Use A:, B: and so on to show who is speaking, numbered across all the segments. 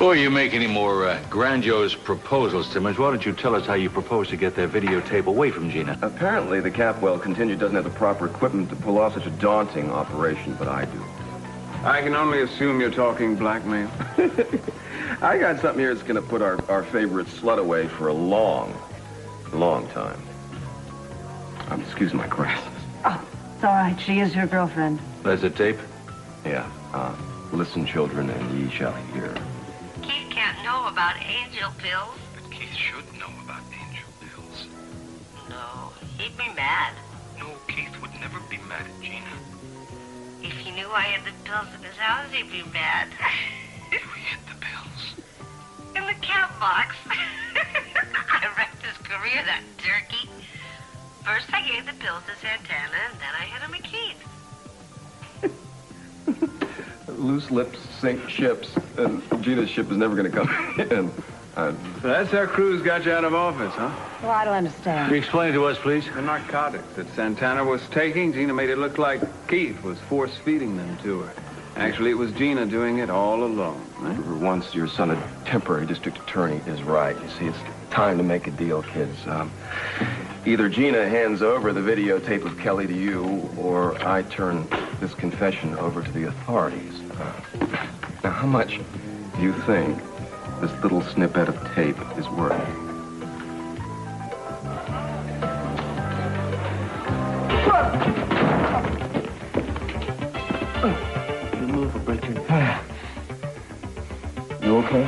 A: Before you make any more grandiose proposals, Timmons, why don't you tell us how you propose to get that videotape away from Gina?
B: Apparently, the Capwell contingent doesn't have the proper equipment to pull off such a daunting operation, but I do.
C: I can only assume you're talking blackmail.
B: I got something here that's going to put our favorite slut away for a long time. Excuse my glasses.
D: Oh, it's all right. She is your girlfriend.
A: That's a tape?
B: Yeah. Listen, children, and ye shall hear.
E: Keith can't know about angel pills.
F: But Keith should know about angel pills.
E: No, he'd be mad.
F: No, Keith would never be mad at Gina.
E: If he knew I had the pills in his house, he'd be mad.
F: You hid the pills?
E: In the cat box. I wrecked his career, that turkey. First I gave the pills to Santana, and then I hid him at Keith.
B: Loose lips sink ships, and Gina's ship is never going to come in.
C: That's how Cruz got you out of office, huh?
D: Well, I don't understand.
A: Can you explain it to us, please?
C: The narcotics that Santana was taking, Gina made it look like Keith was force-feeding them to her. Actually, it was Gina doing it all alone. Right?
B: For once, your son, a temporary district attorney, is right. You see, it's time to make a deal, kids. Either Gina hands over the videotape of Kelly to you, or I turn this confession over to the authorities. Now, how much do you think this little snippet of tape is worth?
G: You move or break your neck. You okay?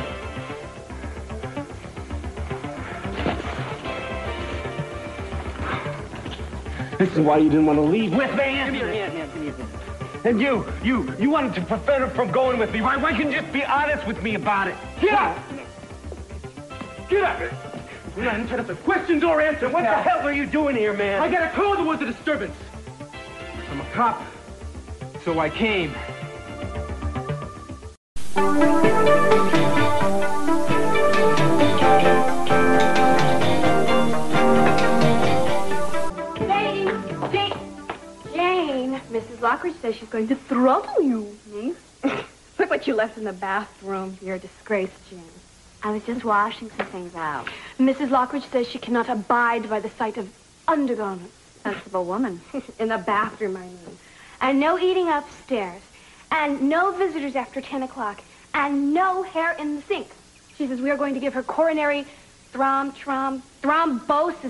G: This is why you didn't want to leave with me. Give me your hand, give me your hand. And you wanted to prevent her from going with me. Why couldn't you just be honest with me about it? Get up! Get up! You're not interested in questions or answers. What the hell were you doing here, man? I got a call there was a disturbance. I'm a cop, so I came.
H: Mrs. Lockridge says she's going to throttle you, Minx. Look what you left in the bathroom. You're a disgrace, Jane.
I: I was just washing some things out.
H: Mrs. Lockridge says she cannot abide by the sight of undergarments.
I: Sensible woman.
H: In the bathroom, I mean. And no eating upstairs. And no visitors after 10 o'clock. And no hair in the sink. She says we are going to give her coronary thrombosis,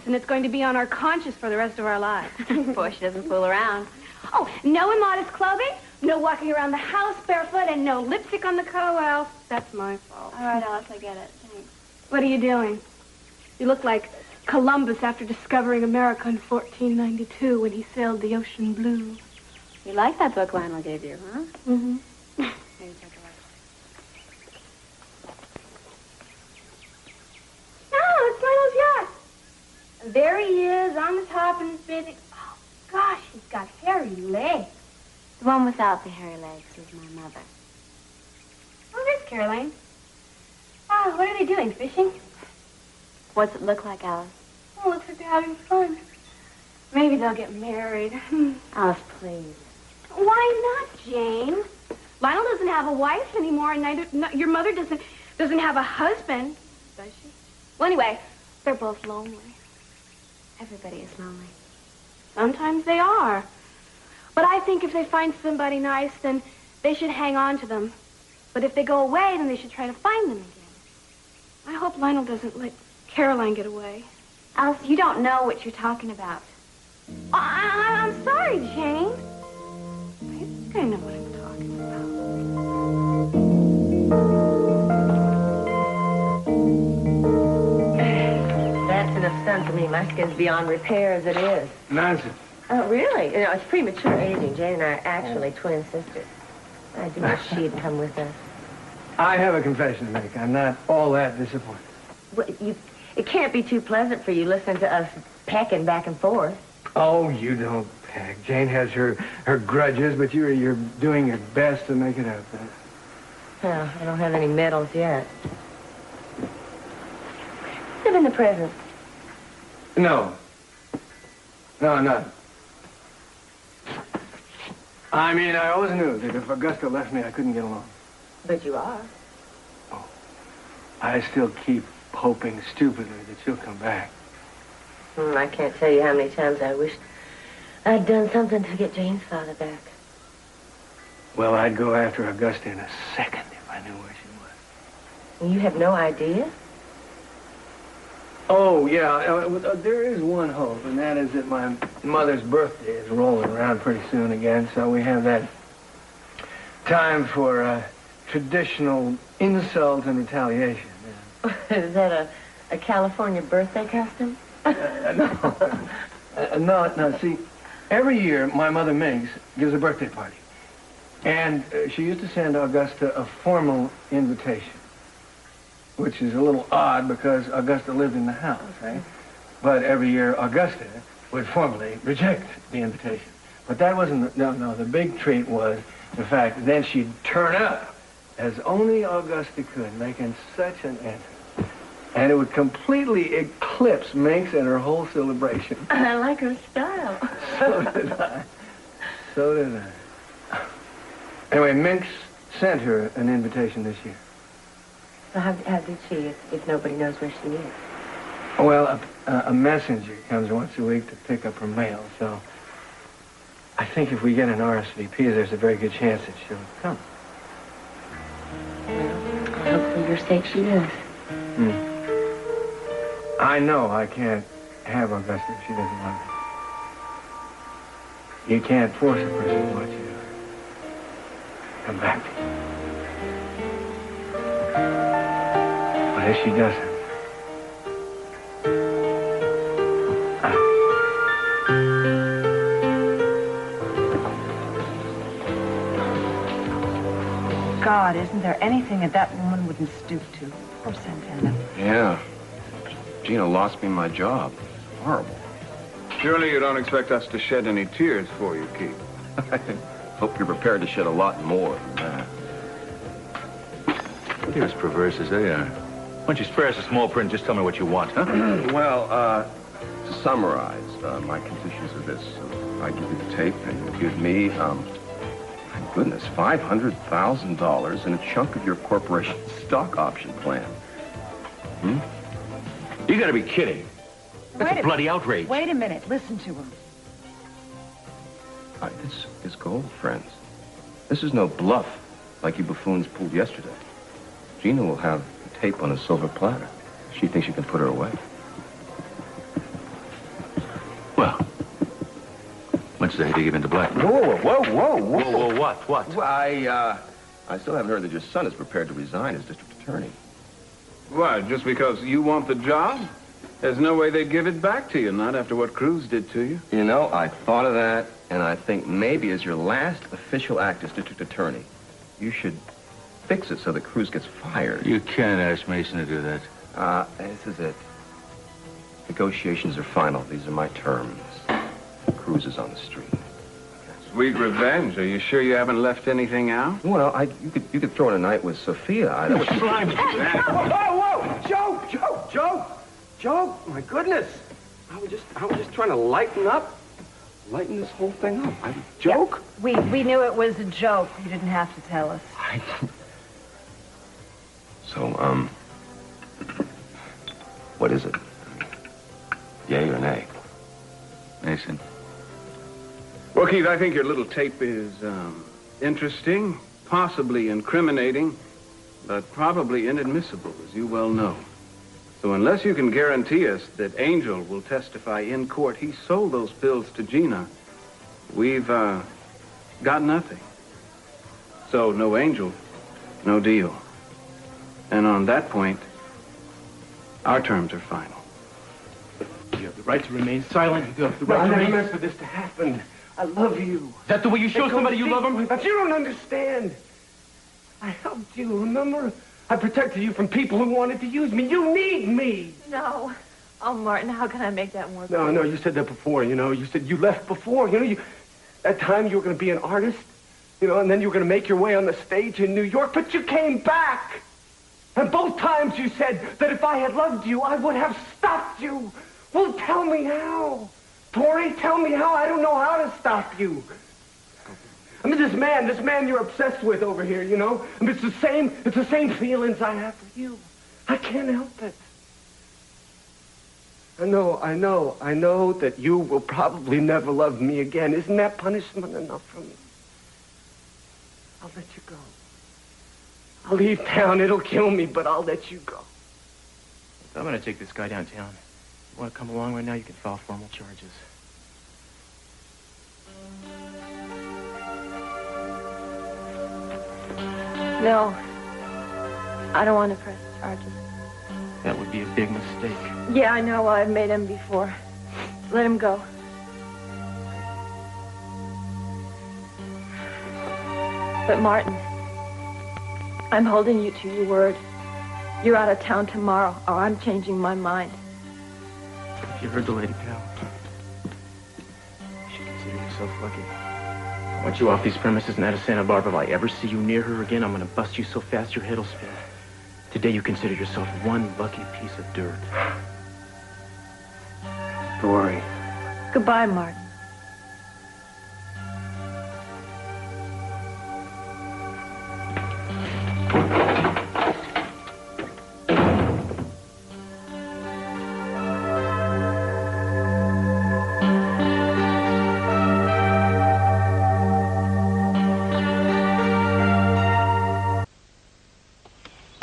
H: and it's going to be on our conscience for the rest of our lives.
I: Boy, she doesn't fool around.
H: Oh, no immodest clothing, no walking around the house barefoot, and no lipstick on the Capwell. That's my fault.
I: All right, Alice, I get it. Thanks.
H: What are you doing? You look like Columbus after discovering America in 1492 when he sailed the ocean blue.
I: You like that book Lionel gave you, huh?
H: Mm-hmm.
I: Maybe take a ride.
H: Oh, it's Lionel's yacht. There he is on the top and bathing. Gosh, he's got hairy legs.
I: The one without the hairy legs is my mother.
H: Oh, there's Caroline. Oh, what are they doing, fishing?
I: What's it look like, Alice?
H: Oh, looks like they're having fun. Maybe they'll get married.
I: Alice, please.
H: Why not, Jane? Lionel doesn't have a wife anymore, and your mother doesn't have a husband, does she? Well, anyway, they're both lonely.
I: Everybody is lonely.
H: Sometimes they are. But I think if they find somebody nice, then they should hang on to them. But if they go away, then they should try to find them again. I hope Lionel doesn't let Caroline get away.
I: Alice, you don't know what you're talking about.
H: I'm sorry, Jane. I think I know what I'm talking about.
D: That's enough sun for me. My skin's beyond repair as it is.
G: Nonsense.
D: Oh, really? You know, it's premature aging. Jane and I are actually twin sisters. I do wish she'd come with us.
G: I have a confession to make. I'm not all that disappointed.
D: Well, it can't be too pleasant for you listening to us pecking back and forth.
G: Oh, you don't peck. Jane has her grudges, but you're doing your best to make it up.
D: Well, I don't have any medals yet. Live in the present.
G: No, nothing. I mean, I always knew that if Augusta left me, I couldn't get along.
D: But you are.
G: Oh. I still keep hoping stupidly that she'll come back.
D: I can't tell you how many times I wished I'd done something to get Jane's father back.
G: Well, I'd go after Augusta in a second if I knew where she was.
D: You have no idea?
G: Oh, yeah, there is one hope, and that is that my mother's birthday is rolling around pretty soon again, so we have that time for traditional insult and retaliation. Yeah.
D: Is that a California birthday custom?
G: No, see, every year my mother Minx gives a birthday party, and she used to send Augusta a formal invitation. Which is a little odd because Augusta lived in the house, right? But every year, Augusta would formally reject the invitation. But that wasn't, the big treat was the fact that then she'd turn up as only Augusta could, making such an entrance. And it would completely eclipse Minx and her whole celebration.
D: I like her style.
G: So did I. Anyway, Minx sent her an invitation this year.
D: So how did she, if nobody knows where she is?
G: Well, a messenger comes once a week to pick up her mail, so I think if we get an RSVP, there's a very good chance that she'll come.
D: Well, I hope for your sake she does.
G: I know I can't have Augusta if she doesn't love me. You can't force a person to want you to come back to you. But if she doesn't,
J: God, isn't there anything that that woman wouldn't stoop to? Poor Santana.
B: Yeah. Gina lost me my job. Horrible.
C: Surely you don't expect us to shed any tears for you, Keith.
B: I hope you're prepared to shed a lot more than that.
A: You're as perverse as they are. Why don't you spare us a small print? Just tell me what you want, huh?
B: Well, to summarize, my conditions are this. I give you the tape, and you give me, my goodness, $500,000 and a chunk of your corporation's stock option plan.
A: You gotta be kidding. That's a bloody outrage.
J: Wait a minute. Listen to him.
B: This is gold, friends. This is no bluff like you buffoons pulled yesterday. Gina will have the tape on a silver platter. She thinks you can put her away.
A: Well, when's the day to give in to black?
B: Whoa.
A: Whoa, what?
B: Well, I still haven't heard that your son is prepared to resign as district attorney.
C: Why, just because you want the job? There's no way they'd give it back to you, not after what Cruz did to you.
B: You know, I thought of that, and I think maybe as your last official act as district attorney, you should fix it so that Cruz gets fired.
A: You can't ask Mason to do that.
B: This is it. Negotiations are final. These are my terms. Cruz is on the street.
C: Sweet revenge. Are you sure you haven't left anything out?
B: Well, you could throw in a night with Sophia.
G: Whoa! Joe! My goodness! I was just trying to lighten this whole thing up. Joke?
J: Yeah, we knew it was a joke. You didn't have to tell us.
B: So, what is it? Yay or nay?
A: Mason.
C: Well, Keith, I think your little tape is interesting, possibly incriminating, but probably inadmissible, as you well know. So unless you can guarantee us that Angel will testify in court he sold those pills to Gina, we've got nothing. So no Angel, no deal. And on that point, our terms are final.
G: You have the right to remain silent. You have the right to remain... I never meant for this to happen. I love you. Is that the way you show somebody you love them? But you don't understand. I helped you, remember? I protected you from people who wanted to use me. You need me.
H: No. Oh, Martin, how can I make that more clear?
G: No, you said that before, you know. You said you left before. You know, that time you were going to be an artist, you know, and then you were going to make your way on the stage in New York, but you came back. And both times you said that if I had loved you, I would have stopped you. Well, tell me how. Tori, tell me how. I don't know how to stop you. I mean, this man you're obsessed with over here, you know? I mean, it's the same feelings I have for you. I can't help it. I know that you will probably never love me again. Isn't that punishment enough for me? I'll let you go. I'll leave town. It'll kill me, but I'll let you go.
K: I'm going to take this guy downtown. You want to come along right now, you can file formal charges.
H: No. I don't want to press charges.
K: That would be a big mistake.
H: Yeah, I know. I've made them before. Let him go. But Martin, I'm holding you to your word. You're out of town tomorrow, or I'm changing my mind.
K: You heard the lady, pal. You should consider yourself lucky. I want you off these premises and out of Santa Barbara. If I ever see you near her again, I'm going to bust you so fast your head will spin. Today you consider yourself one lucky piece of dirt.
G: Don't worry.
H: Goodbye, Martin.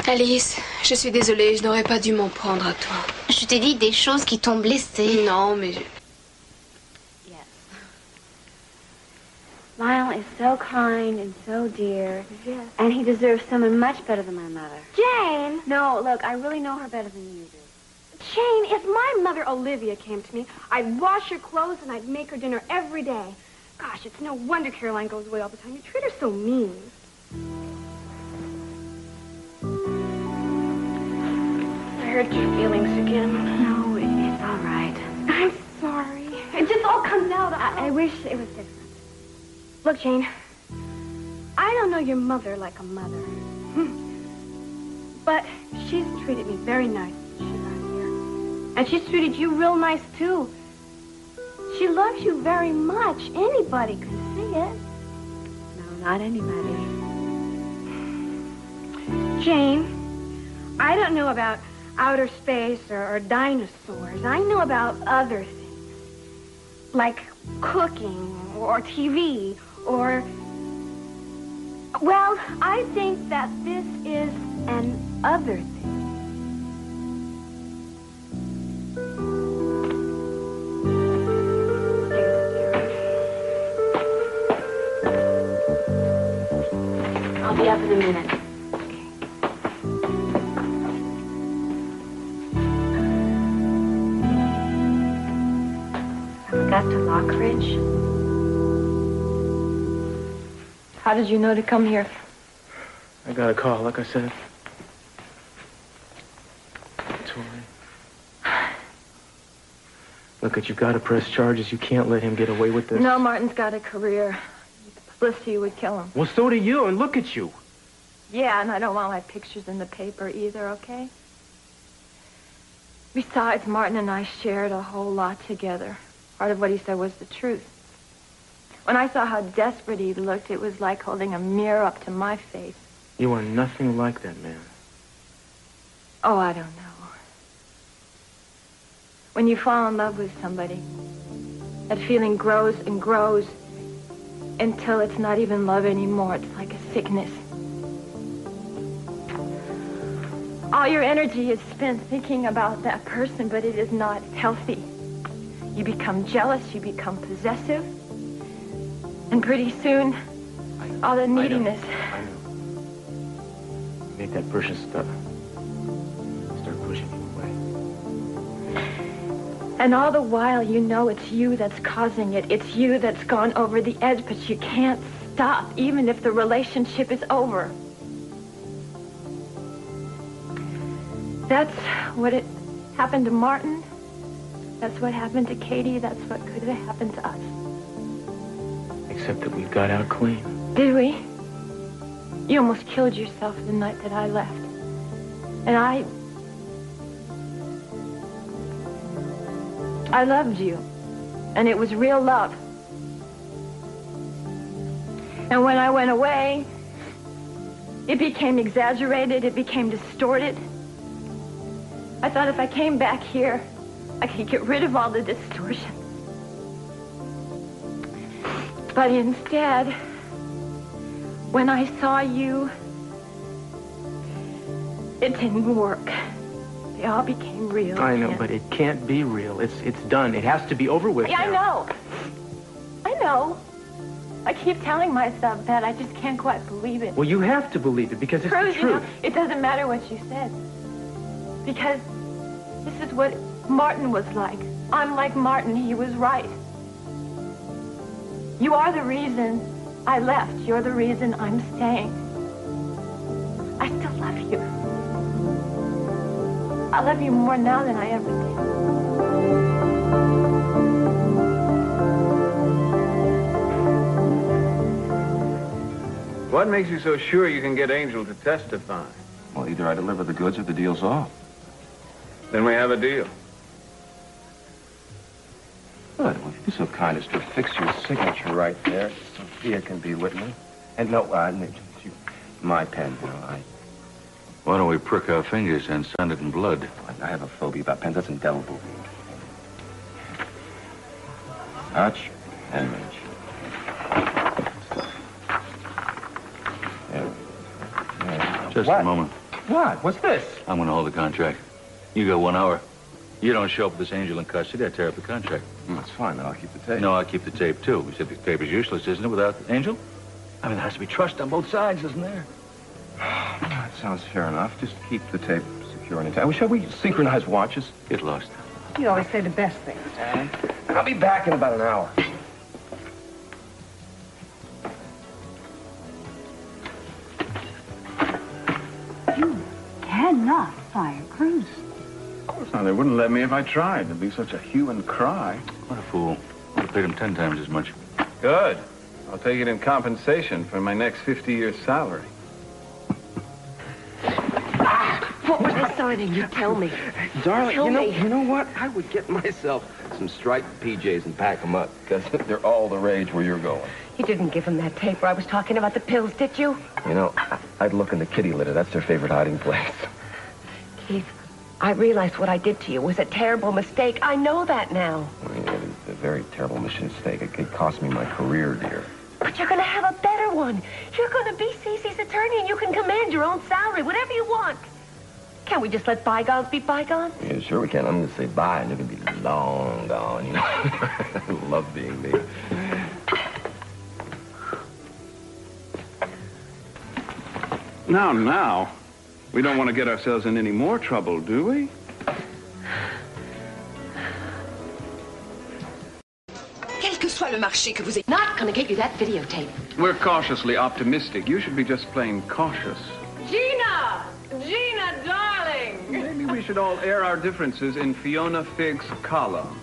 L: Alice, je suis désolée, je n'aurais pas dû m'en prendre à toi.
M: Je t'ai dit des choses qui t'ont blessée.
L: Non, mais...
I: Yes. Lionel is so kind and so dear.
H: Yes.
I: And he deserves someone much better than my mother.
H: Jane!
I: No, look, I really know her better than you do.
H: Jane, if my mother Olivia came to me, I'd wash her clothes and I'd make her dinner every day. Gosh, it's no wonder Caroline goes away all the time. You treat her so mean. I hurt your feelings again.
I: No, it's all right.
H: I'm sorry. It just all comes out.
I: I wish it was different.
H: Look, Jane, I don't know your mother like a mother. But she's treated me very nice since she got here. And she's treated you real nice, too. She loves you very much. Anybody can see it.
I: No, not anybody.
H: Jane, I don't know about outer space or dinosaurs. I know about other things. Like cooking or TV or... Well, I think that this is an other thing.
I: I'll be up in a minute. Augusta, Lockridge.
H: How did you know to come here?
K: I got a call, like I said. It's all right. Look, you've got to press charges. You can't let him get away with this.
H: No, Martin's got a career. Publicity would kill him.
K: Well, so do you, and look at you.
H: Yeah, and I don't want my pictures in the paper either, okay? Besides, Martin and I shared a whole lot together. Part of what he said was the truth. When I saw how desperate he looked, it was like holding a mirror up to my face.
K: You are nothing like that man.
H: Oh, I don't know. When you fall in love with somebody, that feeling grows and grows until it's not even love anymore. It's like a sickness. All your energy is spent thinking about that person, but it is not healthy. You become jealous, you become possessive, and pretty soon, all the neediness.
K: I know. Make that person start pushing you away.
H: And all the while, you know it's you that's causing it. It's you that's gone over the edge, but you can't stop, even if the relationship is over. That's what it happened to Martin. That's what happened to Katie. That's what could have happened to us.
K: Except that we got out clean.
H: Did we? You almost killed yourself the night that I left. And I loved you. And it was real love. And when I went away, it became exaggerated. It became distorted.
I: I thought if I came back here, I could get rid of all the distortion. But instead, when I saw you, it didn't work. They all became real.
K: I know, but it can't be real. It's done. It has to be over with.
I: Yeah, I know. I know. I keep telling myself that. I just can't quite believe it.
K: Well, you have to believe it because it's
I: Cruz,
K: the
I: you
K: truth.
I: know, it doesn't matter what you said. Because this is what Martin was like. I'm like Martin. He was right. You are the reason I left. You're the reason I'm staying. I still love you. I love you more now than I ever did.
C: What makes you so sure you can get Angel to testify?
B: Well, either I deliver the goods or the deal's off.
C: Then we have a deal.
B: Good. Well, if you'd be so kind as to fix your signature right there, Sophia can be with me. And no, my pen, you know,
A: Why don't we prick our fingers and send it in blood?
B: I have a phobia about pens. That's indelible. Touch and reach.
A: Just a moment.
B: What? What's this?
A: I'm going to hold the contract. You got 1 hour. You don't show up with this Angel in custody, I tear up the contract.
B: That's fine. I'll keep the tape.
A: No, I'll keep the tape, too. You said the tape is useless, isn't it, without Angel? I mean, there has to be trust on both sides, isn't there?
B: That sounds fair enough. Just keep the tape secure and intact. Shall we synchronize watches?
A: Get lost.
J: You always say the best things, Dad.
B: I'll be back in about an hour.
J: You cannot fire Cruz.
C: Of course not. They wouldn't let me if I tried. It'd be such a hue and cry.
A: What a fool. I paid him 10 times as much.
C: Good. I'll take it in compensation for my next 50 years' salary.
D: What were they signing? You tell me.
B: Darling,
D: Tell me.
B: you know what? I would get myself some striped PJs and pack them up, because they're all the rage where you're going.
D: You didn't give them that tape where I was talking about the pills, did you?
B: You know, I'd look in the kitty litter. That's their favorite hiding place.
D: Keith, I realized what I did to you was a terrible mistake. I know that now.
B: I mean, it was a very terrible mistake. It cost me my career, dear.
D: But you're going to have a better one. You're going to be Cece's attorney, and you can command your own salary, whatever you want. Can't we just let bygones be bygones?
B: Yeah, sure we can. I'm going to say bye, and you're going to be long gone, you know. I love being me.
C: Now. We don't want to get ourselves in any more trouble, do we?
L: Quel que soit le marché que vous ayez...
D: Not going to give you that videotape.
C: We're cautiously optimistic. You should be just plain cautious.
I: Gina! Gina, darling!
C: Maybe we should all air our differences in Fiona Figg's column.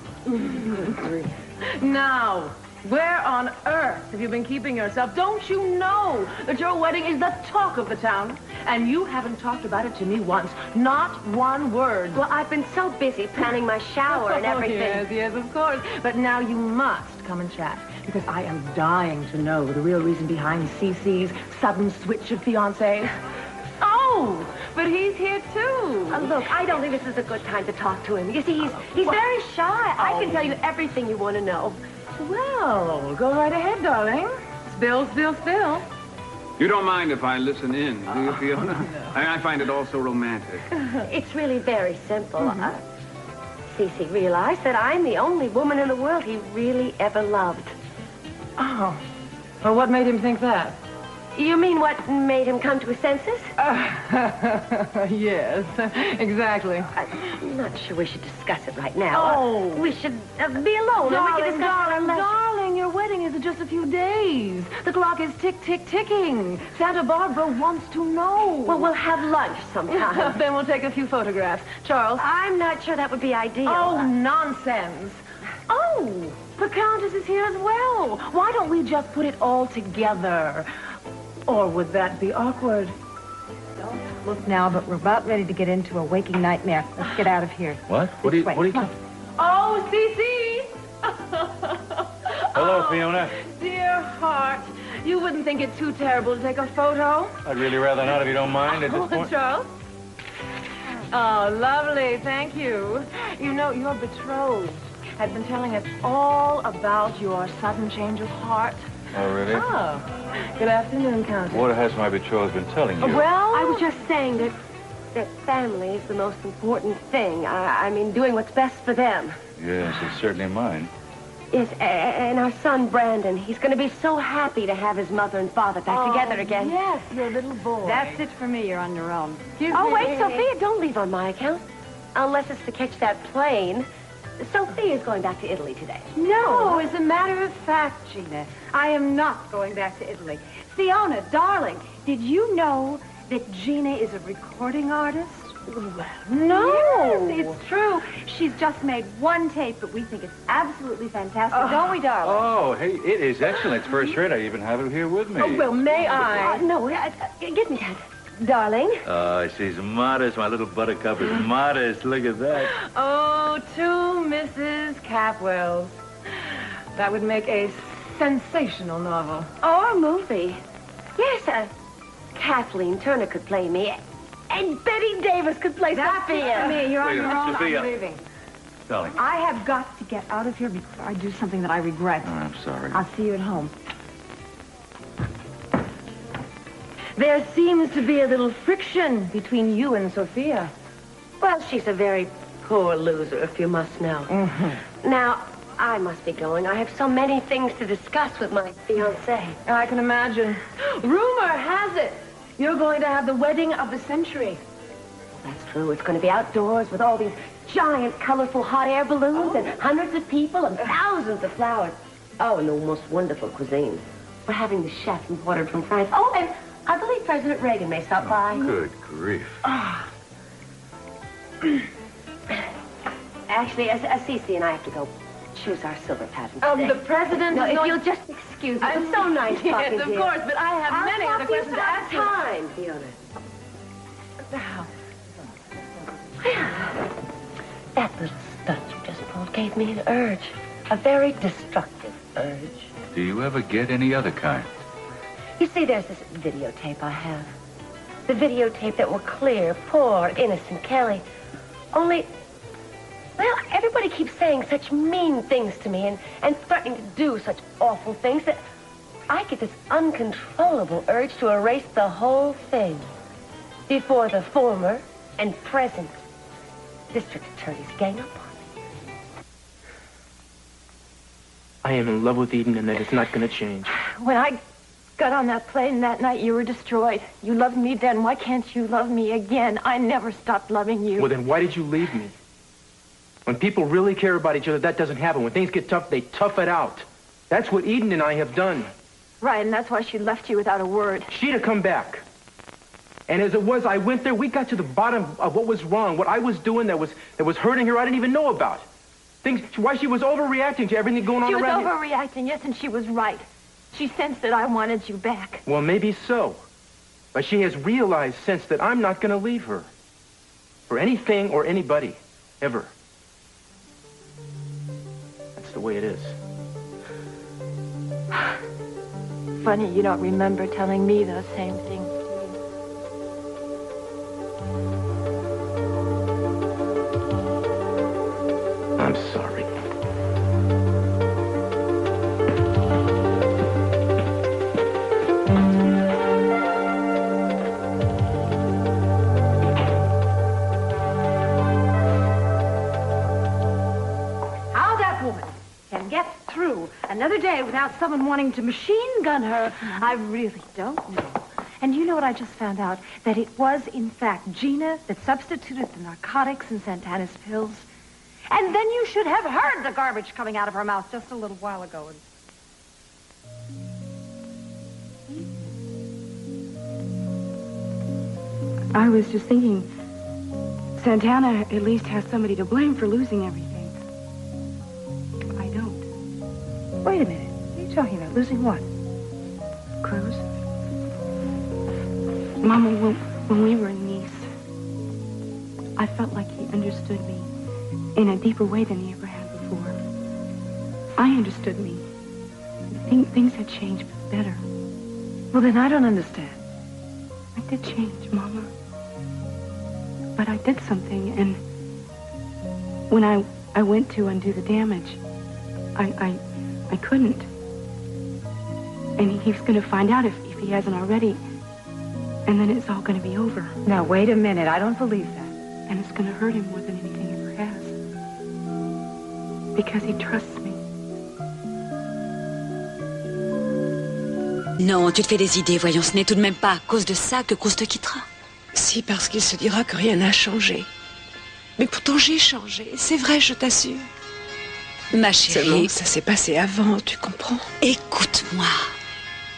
J: Now, where on earth have you been keeping yourself? Don't you know that your wedding is the talk of the town? And you haven't talked about it to me once. Not one word.
D: Well, I've been so busy planning my shower and everything.
J: Yes, of course. But now you must come and chat, because I am dying to know the real reason behind Cece's sudden switch of fiancés. Oh, but he's here too.
D: Look, I don't think this is a good time to talk to him. You see, he's very shy. I can tell you everything you want to know.
J: Well, go right ahead, darling. Spill, spill, spill.
C: You don't mind if I listen in, do you, Fiona? I find it all so romantic.
D: It's really very simple. Cece realized that I'm the only woman in the world he really ever loved.
J: Oh. Well, what made him think that?
D: You mean what made him come to his senses?
J: Yes, exactly.
D: I'm not sure we should discuss it right now.
J: Oh.
D: We should be alone and we can discuss it unless...
J: Darling, your wedding is in just a few days. The clock is tick, tick, ticking. Santa Barbara wants to know.
D: Well, we'll have lunch sometime.
J: Then we'll take a few photographs. Charles?
D: I'm not sure that would be ideal.
J: Oh, nonsense. Oh, the Countess is here as well. Why don't we just put it all together? Or would that be awkward?
N: Don't look now, but we're about ready to get into a waking nightmare. Let's get out of here.
A: What? What are you...
J: Oh, Cece!
A: Hello, Fiona.
J: Dear heart, you wouldn't think it too terrible to take a photo?
A: I'd really rather not, if you don't mind, at this point.
J: Charles? Oh, lovely. Thank you. You know, your betrothed had been telling us all about your sudden change of heart.
A: Oh, really?
J: Oh. Good afternoon, Countess.
A: What has my betrothed been telling you?
D: Well, I was just saying that family is the most important thing. I mean, doing what's best for them.
A: Yes, it's certainly mine.
D: Yes, and our son, Brandon, he's going to be so happy to have his mother and father back together again.
J: Yes, your little boy.
N: That's it for me. You're on your own.
D: Oh, wait, Sophia, don't leave on my account. Unless it's to catch that plane. Sophia's going back to Italy today.
N: No, as a matter of fact, Gina, I am not going back to Italy. Fiona, darling, did you know that Gina is a recording artist?
J: No.
N: Yes, it's true. She's just made one tape, but we think it's absolutely fantastic, don't we, darling?
A: Oh, hey, it is excellent. It's first rate. I even have it here with me.
J: Oh, well, may I?
D: No, give me that. Darling.
A: Oh, she's modest. My little buttercup is modest. Look at that.
J: Oh, two Mrs. Capwells. That would make a sensational novel.
D: Or a movie. Yes, Kathleen Turner could play me. And Betty Davis could play Sophia.
N: That's me. You're on your own.
A: Sophia.
N: I'm leaving.
A: Darling.
N: I have got to get out of here before I do something that I regret.
A: Oh, I'm sorry.
N: I'll see you at home.
J: There seems to be a little friction between you and Sophia.
D: Well, she's a very poor loser, if you must know.
J: Mm-hmm.
D: Now, I must be going. I have so many things to discuss with my fiancé.
J: I can imagine. Rumor has it you're going to have the wedding of the century.
D: That's true. It's going to be outdoors with all these giant, colorful hot air balloons and hundreds of people and thousands of flowers. Oh, and the most wonderful cuisine. We're having the chef imported from France. Oh, and I believe President Reagan may stop by.
A: Good grief.
D: Actually, Cece and I have to go choose our silver patent today.
J: The president
D: No,
J: is
D: if
J: going...
D: you'll just excuse me. It's so nice talking to you.
J: Yes, of course, but I have many other questions to ask you.
D: Time, Fiona.
J: Now,
D: That little stunt you just pulled gave me an urge. A very destructive urge.
A: Do you ever get any other kind?
D: You see, there's this videotape I have. The videotape that will clear poor, innocent Kelly. Only, well, everybody keeps saying such mean things to me and threatening to do such awful things that I get this uncontrollable urge to erase the whole thing before the former and present district attorneys gang up on me.
K: I am in love with Eden, and that is not going to change.
I: When I got on that plane that night, you were destroyed. You loved me then. Why can't you love me again? I never stopped loving you.
K: Well, then why did you leave me? When people really care about each other, that doesn't happen. When things get tough, they tough it out. That's what Eden and I have done.
I: Right, and that's why she left you without a word.
K: She'd have come back. And as it was, I went there. We got to the bottom of what was wrong, what I was doing that was hurting her I didn't even know about. Why she was overreacting to everything going on around here.
I: She was overreacting, yes, and she was right. She sensed that I wanted you back.
K: Well, maybe so. But she has realized since that I'm not going to leave her. For anything or anybody. Ever. That's the way it is.
I: Funny you don't remember telling me those same things.
K: I'm sorry.
N: How that woman can get through another day without someone wanting to machine gun her, I really don't know. And you know what I just found out? That it was, in fact, Gina that substituted the narcotics in Santana's pills. And then you should have heard the garbage coming out of her mouth just a little while ago.
H: I was just thinking, Santana at least has somebody to blame for losing everything. I don't.
N: Wait a minute. What are you talking about? Losing what?
H: Cruz? Mama, when we were in Nice, I felt like he understood me in a deeper way than he ever had before. I understood me. Things had changed for the better.
N: Well, then I don't understand.
H: I did change, Mama. But I did something, and when I went to undo the damage, I couldn't. And he's going to find out if he hasn't already, and then it's all going to be over.
N: Now, wait a minute. I don't believe that.
H: And it's going to hurt him more than anything ever has. Because he trusts me.
O: Non, tu te fais des idées, voyons. Ce n'est tout de même pas à cause de ça que Cruz te quittera.
L: Si, parce qu'il se dira que rien n'a changé. Mais pourtant, j'ai changé. C'est vrai, je t'assure.
O: Ma chérie...
L: Seulement, ça s'est passé avant, tu comprends?
O: Écoute-moi.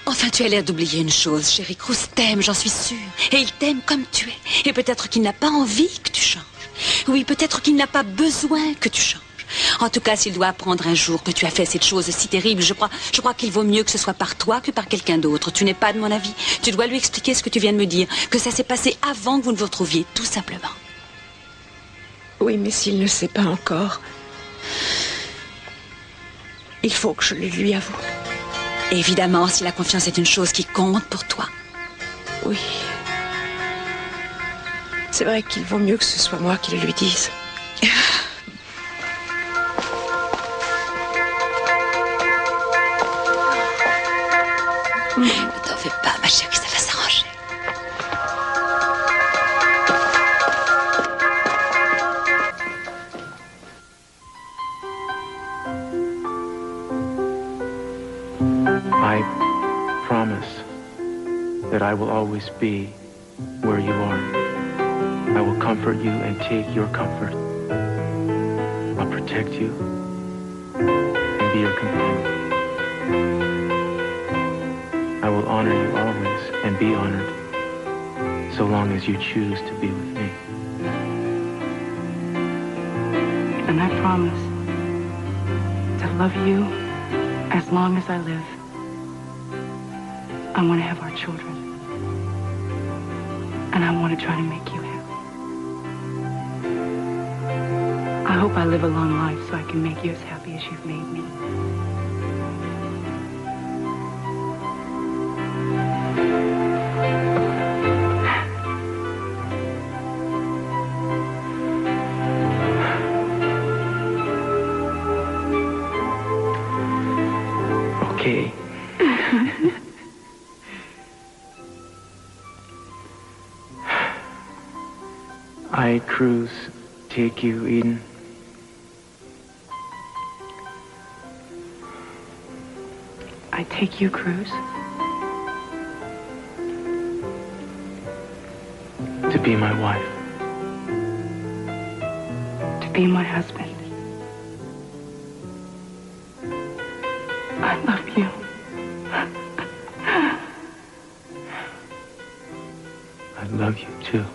O: Enfin, tu as l'air d'oublier une chose, chérie. Cruz t'aime, j'en suis sûre. Et il t'aime comme tu es. Et peut-être qu'il n'a pas envie que tu changes. Oui, peut-être qu'il n'a pas besoin que tu changes. En tout cas, s'il doit apprendre un jour que tu as fait cette chose si terrible, je crois qu'il vaut mieux que ce soit par toi que par quelqu'un d'autre. Tu n'es pas de mon avis. Tu dois lui expliquer ce que tu viens de me dire, que ça s'est passé avant que vous ne vous retrouviez, tout simplement.
L: Oui, mais s'il ne sait pas encore, il faut que je le lui avoue.
O: Évidemment, si la confiance est une chose qui compte pour toi.
L: Oui. C'est vrai qu'il vaut mieux que ce soit moi qui le lui dise.
O: Ne t'en fais pas, ma chérie, ça va s'arranger.
K: I promise that I will always be where you are. I will comfort you and take your comfort. I'll protect you and be your companion. I will honor you always and be honored, so long as you choose to be with me.
H: And I promise to love you as long as I live. I want to have our children. And I want to try to make you happy. I hope I live a long life so I can make you as happy as you've made me.
K: Okay. I, Cruz, take you, Eden.
H: I take you, Cruz.
K: To be my wife.
H: To be my husband. I love you.
K: I love you too.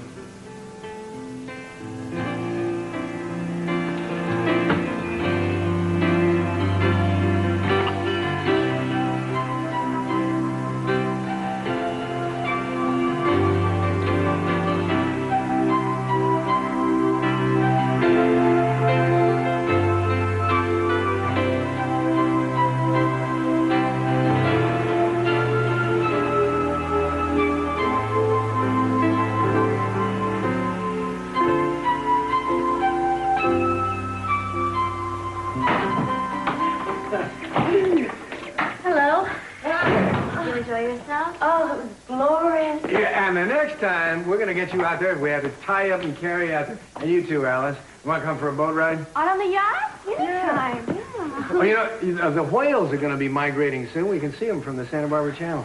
G: We're going to get you out there if we have to tie up and carry out there. And you too, Alice. You want to come for a boat ride?
H: Out on the yacht?
N: Anytime. Yeah.
G: Well, you know, the whales are going to be migrating soon. We can see them from the Santa Barbara Channel.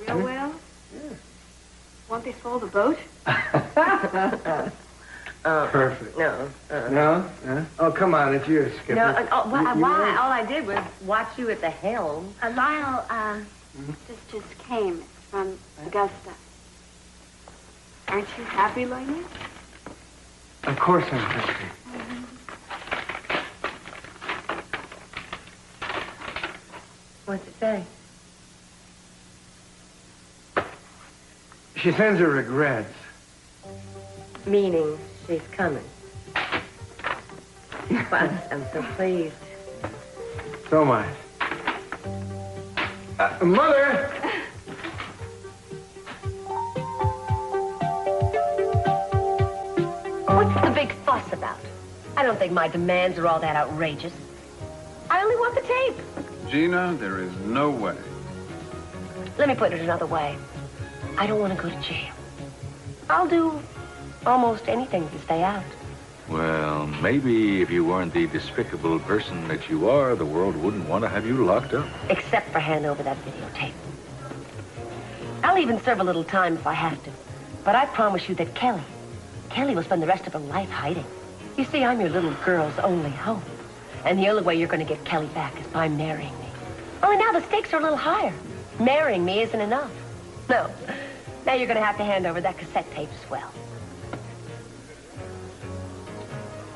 H: Real whales? Yeah. Won't they swallow the boat?
G: Perfect.
E: No.
G: No? Oh, come on. It's yours, Skipper.
E: No, why? All I did was watch you at the helm.
H: Lionel, just came from Augusta. Aren't you happy, Lionel?
G: Of course I'm happy.
E: What's it say?
G: She sends her regrets.
E: Meaning she's coming. Well, I'm so pleased.
G: So am I. Mother!
D: big fuss about? I don't think my demands are all that outrageous. I only want the tape.
C: Gina, there is no way.
D: Let me put it another way. I don't want to go to jail. I'll do almost anything to stay out.
A: Well, maybe if you weren't the despicable person that you are, the world wouldn't want to have you locked up.
D: Except for hand over that videotape. I'll even serve a little time if I have to. But I promise you that Kelly will spend the rest of her life hiding. You see, I'm your little girl's only hope. And the only way you're going to get Kelly back is by marrying me. Only now the stakes are a little higher. Marrying me isn't enough. No. Now you're going to have to hand over that cassette tape as well.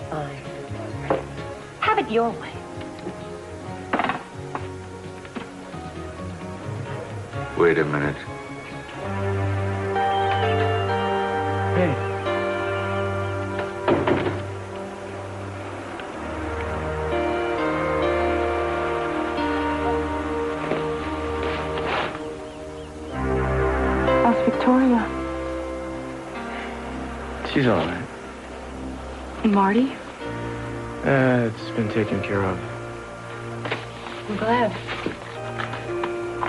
D: Fine. Have it your way.
A: Wait a minute.
K: Hey.
H: How's Victoria?
K: She's all right.
H: And Marty?
K: It's been taken care of.
H: I'm glad.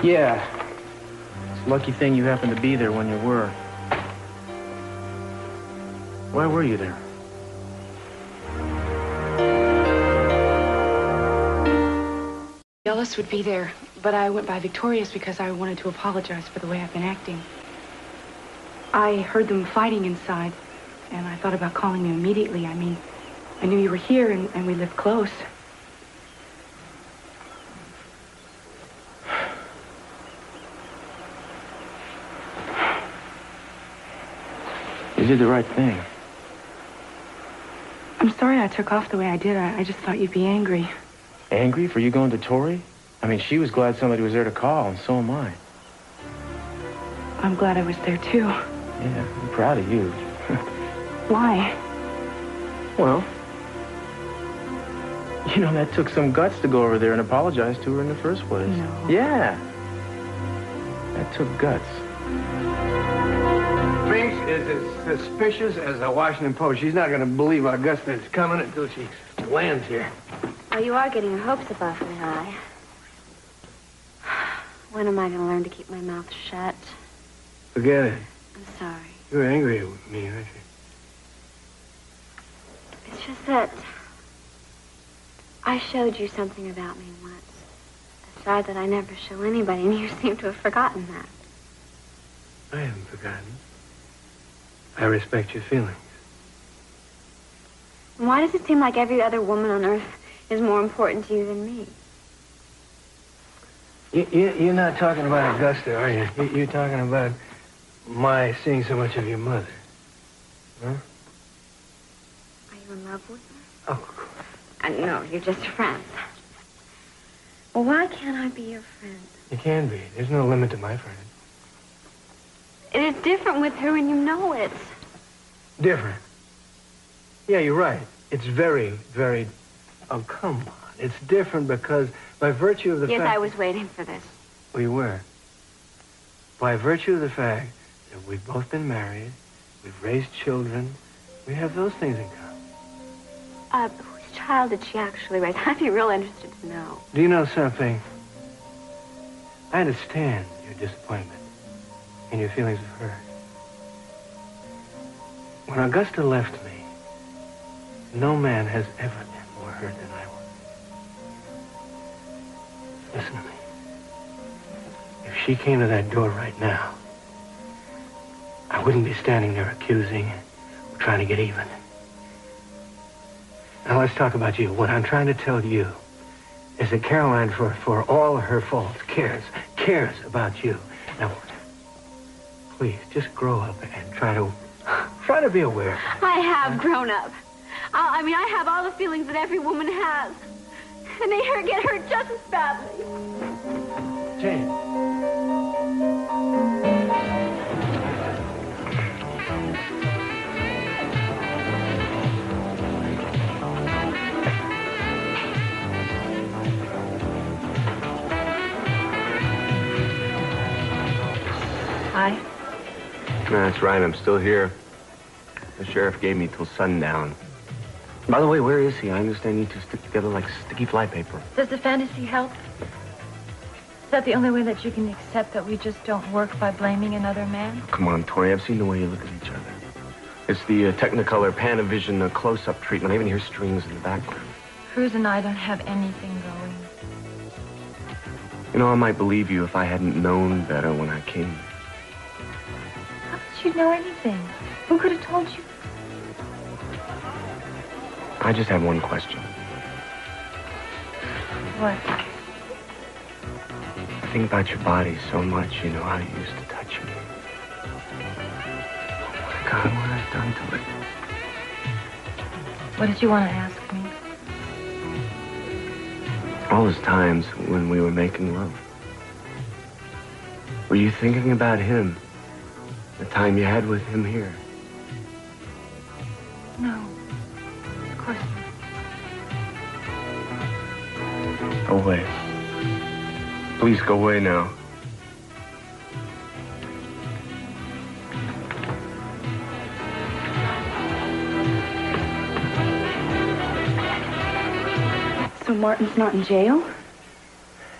K: Yeah. It's a lucky thing you happened to be there when you were. Why were you there?
H: Ellis would be there, but I went by Victoria's because I wanted to apologize for the way I've been acting. I heard them fighting inside, and I thought about calling you immediately. I mean, I knew you were here, and we lived close.
K: You did the right thing.
H: I'm sorry I took off the way I did. I just thought you'd be angry.
K: Angry for you going to Tori? I mean, she was glad somebody was there to call, and so am I.
H: I'm glad I was there, too.
K: Yeah, I'm proud of you.
H: Why?
K: Well, you know, that took some guts to go over there and apologize to her in the first place.
H: No.
K: Yeah. That took guts.
G: Minx is as suspicious as the Washington Post. She's not going to believe Augusta is coming until she lands here.
M: Oh, you are getting your hopes up awfully high. When am I going to learn to keep my mouth shut?
G: Forget it.
M: I'm sorry.
G: You're angry with me, aren't you?
M: It's just that I showed you something about me once. A side that I never show anybody, and you seem to have forgotten that.
G: I haven't forgotten. I respect your feelings.
M: And why does it seem like every other woman on earth is more important to you than me?
G: You're not talking about Augusta, are you? You're talking about my seeing so much of your mother. Huh?
M: Are you in love with her?
G: Of course.
M: No, you're just friends. Well, why can't I be your friend?
G: You can be. There's no limit to my friend.
M: It is different with her, and you know it.
G: Different. Yeah, you're right. It's very, very... Oh, come on. It's different because by virtue of the fact...
M: Yes, I was waiting for this.
G: We were. By virtue of the fact that we've both been married, we've raised children, we have those things in common.
M: Whose child did she actually raise? I'd be real interested to know.
G: Do you know something? I understand your disappointment and your feelings of hurt. When Augusta left me, no man has ever been more hurt than I was. Listen to me. If she came to that door right now, I wouldn't be standing there accusing or trying to get even. Now let's talk about you. What I'm trying to tell you is that Caroline, for all her faults, cares about you. Now, please, just grow up and try to be aware.
M: I have grown up. I mean, I have all the feelings that every woman has. And they get hurt just as badly.
G: Jane.
B: Hi. That's right, I'm still here.
K: The sheriff gave me till sundown. By the way, where is he? I understand you two stick together like sticky flypaper.
I: Does the fantasy help? Is that the only way that you can accept that we just don't work by blaming another man?
K: Come on, Tori, I've seen the way you look at each other. It's the Technicolor Panavision close-up treatment. I even hear strings in the background.
I: Cruz and I don't have anything going.
K: You know, I might believe you if I hadn't known better when I came.
I: How did you know anything? Who could have told you?
K: I just have one question.
I: What?
K: I think about your body so much, you know how you used to touch me. Oh, my God, what have I done to it?
I: What did you want to ask me?
K: All those times when we were making love. Were you thinking about him? The time you had with him here?
I: No. Of course not.
K: Go away. Please go away now.
H: So Martin's not in jail?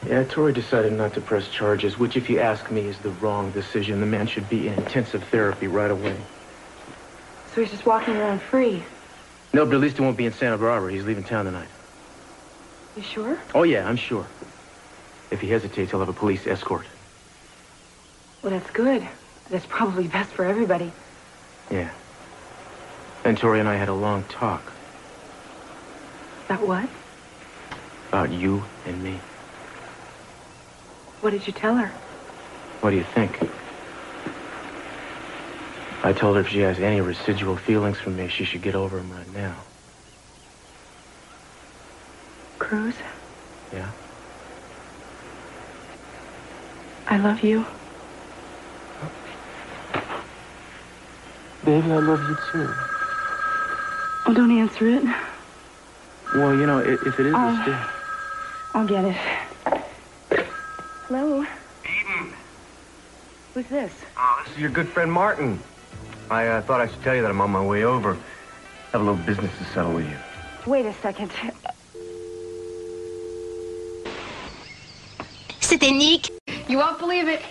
K: Yeah, Tori decided not to press charges, which, if you ask me, is the wrong decision. The man should be in intensive therapy right away.
H: So he's just walking around free?
K: No, but at least he won't be in Santa Barbara. He's leaving town tonight.
H: You sure?
K: Oh, yeah, I'm sure. If he hesitates, he'll have a police escort.
H: Well, that's good. That's probably best for everybody.
K: Yeah. And Tori and I had a long talk.
H: About what?
K: About you and me.
H: What did you tell her?
K: What do you think? I told her if she has any residual feelings for me, she should get over them right now.
H: Cruz?
K: Yeah?
H: I love you.
K: Baby, I love you too.
H: Oh, don't answer it.
K: Well, you know, if it is a still...
H: I'll get it. Hello?
F: Eden.
H: Who's this?
K: Oh, this is your good friend Martin. I thought I should tell you that I'm on my way over. Have a little business to settle with you.
H: Wait a second.
O: C'était Nick.
H: You won't believe it.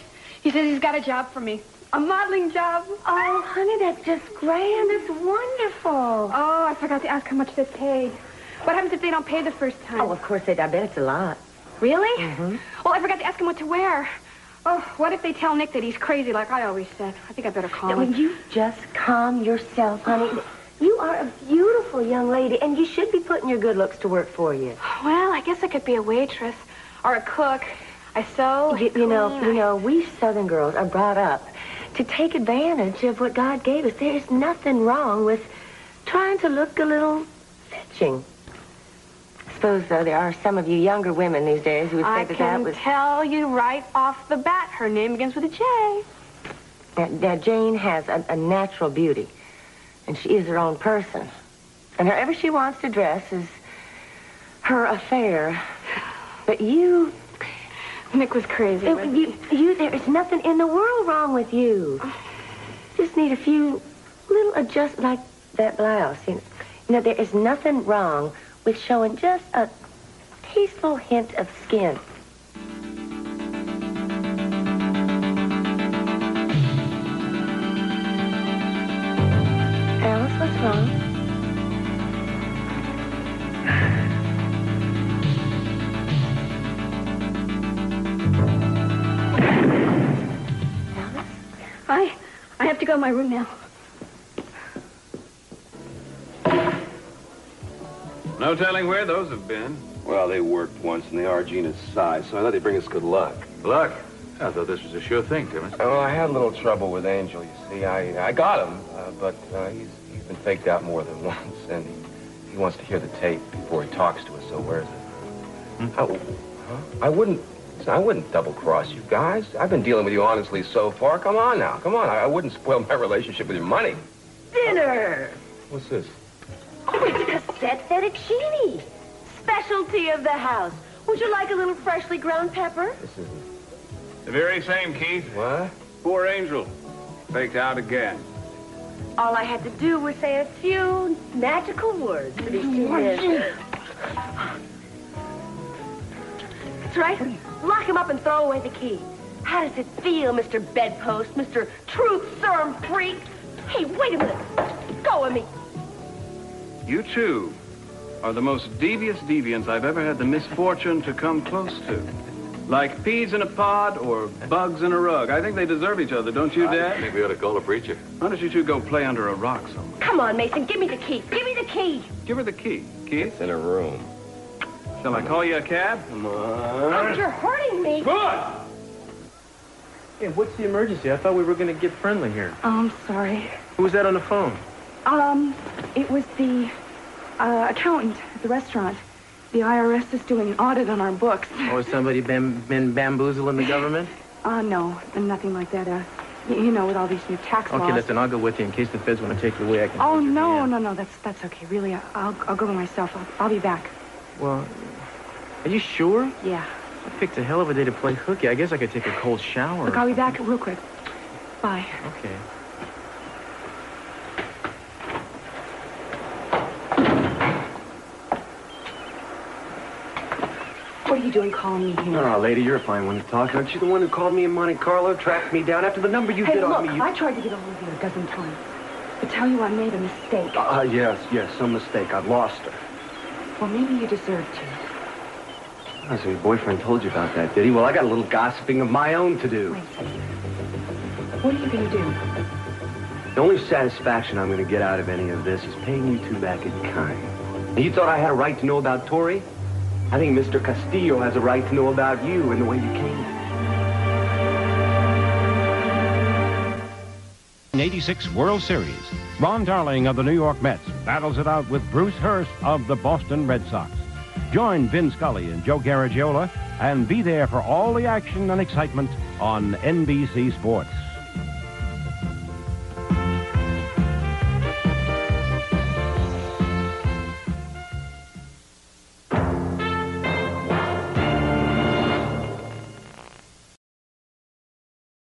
H: He says he's got a job for me. A modeling job.
D: Oh, honey, that's just grand. It's wonderful.
H: Oh, I forgot to ask how much they paid. What happens if they don't pay the first time?
D: Oh, of course they do. I bet it's a lot.
H: Really?
D: Mm-hmm.
H: Well, I forgot to ask him what to wear. Oh, what if they tell Nick that he's crazy like I always said? I think I better call him.
D: Will you just calm yourself, honey? You are a beautiful young lady, and you should be putting your good looks to work for you.
H: Well, I guess I could be a waitress or a cook. I sew.
D: You know, we Southern girls are brought up to take advantage of what God gave us. There is nothing wrong with trying to look a little fetching. I suppose, though, there are some of you younger women these days who would say that was...
H: I can tell you right off the bat her name begins with a J.
D: Now, Jane has a natural beauty, and she is her own person. And however she wants to dress is her affair. But you...
H: Nick was crazy.
D: There is nothing in the world wrong with you. Just need a few little adjustments, like that blouse. You know, there is nothing wrong with showing just a tasteful hint of skin. Alice, what's wrong?
H: I have to go to my room now.
C: No telling where those have been.
B: Well, they worked once, and they are Gina's size, so I thought they'd bring us good luck.
A: Luck? I thought this was a sure thing, Timmons.
B: Oh, I had a little trouble with Angel, you see. I got him, but he's been faked out more than once, and he wants to hear the tape before he talks to us, so where's it? I wouldn't double-cross you guys. I've been dealing with you honestly so far. Come on now, come on. I wouldn't spoil my relationship with your money.
D: Dinner!
B: What's this?
D: Oh, it's cassette fettuccine. Specialty of the house. Would you like a little freshly ground pepper?
B: This isn't...
C: The very same, Keith.
B: What?
C: Poor Angel. Faked out again.
D: All I had to do was say a few magical words for these 2 men. That's right. Lock him up and throw away the key. How does it feel, Mr. Bedpost, Mr. Truth Serum Freak? Hey, wait a minute. Go with me.
C: You two are the most devious deviants I've ever had the misfortune to come close to. Like peas in a pod or bugs in a rug. I think they deserve each other, don't you, Dad?
A: I think we ought to call a preacher.
C: Why don't you two go play under a rock somewhere?
D: Come on, Mason, give me the key. Give me the key.
C: Give her the key. Key?
B: It's in a room.
C: Shall I call you a cab? Come on.
D: Oh, you're hurting me.
C: Good!
K: Hey, what's the emergency? I thought we were going to get friendly here.
H: Oh, I'm sorry.
K: Who was that on the phone?
H: It was the accountant at the restaurant. The IRS is doing an audit on our books.
K: Oh, has somebody been bamboozling the government?
H: No, nothing like that. You know, with all these new tax laws.
K: Okay, listen, I'll go with you in case the feds want to take you away. I can.
H: Oh, no, that's okay. Really, I'll go by myself. I'll be back.
K: Well, are you sure?
H: Yeah.
K: I picked a hell of a day to play hooky. I guess I could take a cold shower.
H: Look, I'll be back real quick. Bye.
K: Okay.
H: What are you doing calling me here?
G: Oh, lady, you're a fine one to talk. Aren't you the one who called me in Monte Carlo, tracked me down after the number you did on me?
H: I tried to get over here a dozen times. To tell you I made a mistake.
G: Yes, some mistake. I've lost her.
H: Well, maybe you deserve to.
G: Oh, so your boyfriend told you about that, did he? Well, I got a little gossiping of my own to do.
H: Wait a second. What are you going to do?
G: The only satisfaction I'm going to get out of any of this is paying you two back in kind. And you thought I had a right to know about Tori? I think Mr. Castillo has a right to know about you and the way you came.
P: 86 World Series. Ron Darling of the New York Mets battles it out with Bruce Hurst of the Boston Red Sox. Join Vin Scully and Joe Garagiola and be there for all the action and excitement on NBC Sports.